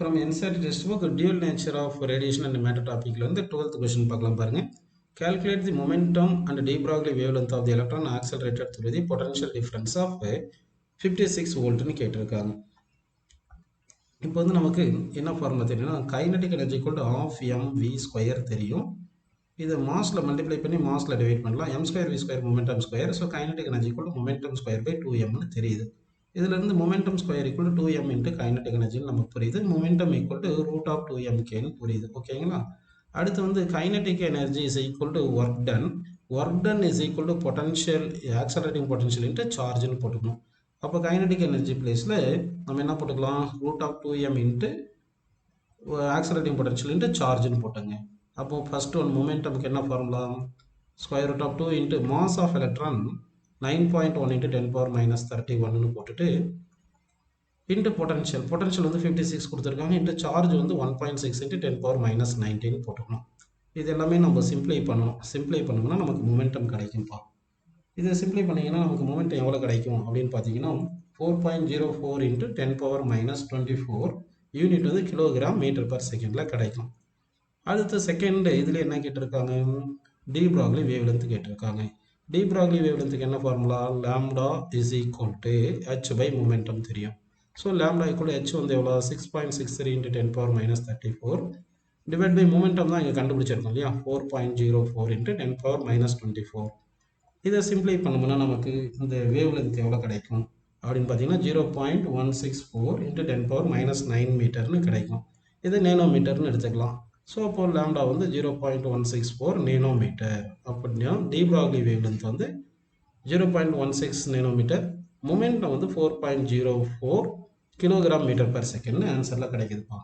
From Ncert textbook, dual nature of radiation and matter topic la irundhu 12th question paakalam parunga. Calculate the momentum and de Broglie wavelength of the electron accelerated through the potential difference of 56 volt nu கேட்டிருக்காங்க. இப்போ வந்து நமக்கு என்ன formula தெரியும்னா kinetic energy equal to half mv square தெரியும். இதை மாஸ்ல multiply பண்ணி மாஸ்ல டிவைட் பண்ணலாம். m square v square momentum square. So kinetic energy equal to momentum square by 2m னு தெரியுது. இதுல இருந்து momentum square equal to 2m into kinetic எனர்ஜின்னு நமக்கு புரியுது. Momentum equal to root of 2mk னு புரியுது. ஓகேங்களா? அடுத்து வந்து kinetic energy is equal to work done. Work done is equal to potential accelerating potential into சார்ஜ்னு போட்டுக்கணும். அப்போ கைனடிக் எனர்ஜி பிளேஸில் நம்ம என்ன போட்டுக்கலாம்? Root of 2m into accelerating potential into சார்ஜ்னு போட்டுங்க. அப்போ ஃபர்ஸ்ட் ஒன் மொமெண்டம்க்கு என்ன formula? Square root of 2 into mass of electron 9.1 into 10 power minus 31 னு போட்டுட்டு இன்ட்டு பொட்டன்ஷியல் வந்து 56 கொடுத்துருக்காங்க. இன்ட்டு சார்ஜ் வந்து 1.6 into 10 power minus 19 போட்டுக்கணும். இது எல்லாமே நம்ம சிம்ப்ளை பண்ணணும். சிம்ப்ளை பண்ணோம்னா நமக்கு மொமெண்டம் கிடைக்கும்ப்பா. இதை சிம்ப்ளை பண்ணிங்கன்னா நமக்கு மொமெண்டம் எவ்வளோ கிடைக்கும் அப்படின்னு பார்த்தீங்கன்னா 4.04 into 10 power minus 24 யூனிட் வந்து கிலோகிராம் மீட்டர் பர் செகண்டில் கிடைக்கும். அடுத்து செகண்ட் இதில் என்ன கேட்டிருக்காங்க? டி ப்ராக்லி வேவ்லென்த் கேட்டிருக்காங்க. டி ப்ராக்லி வேவ்லென்த்துக்கு என்ன formula? Lambda is equal to h by momentum தெரியும். So lambda equal to h வந்து எவ்வளோ? 6.63 into 10 power minus 34 divide by momentum தான் இங்கே கண்டுபிடிச்சிருக்கோம் இல்லையா? 4.04 into 10 power minus 24. இதை சிம்ப்ளை பண்ணோம்னா நமக்கு இந்த வேவ்லென்த் எவ்வளோ கிடைக்கும் அப்படின்னு பார்த்தீங்கன்னா 0.164 into 10 power minus 9 மீட்டர்னு கிடைக்கும். இது நேனோ மீட்டர்னு எடுத்துக்கலாம். ஸோ அப்போ லாம்டா வந்து 0.164 நேனோமீட்டர். அப்படின்னா டி ப்ராக்லி வேவ்லென்த் வந்து 0.16 நேனோமீட்டர், மொமெண்டம் வந்து 4.04 கிலோகிராம் மீட்டர் பர் செகண்ட்னு ஆன்சரில் கிடைக்குதுப்பா.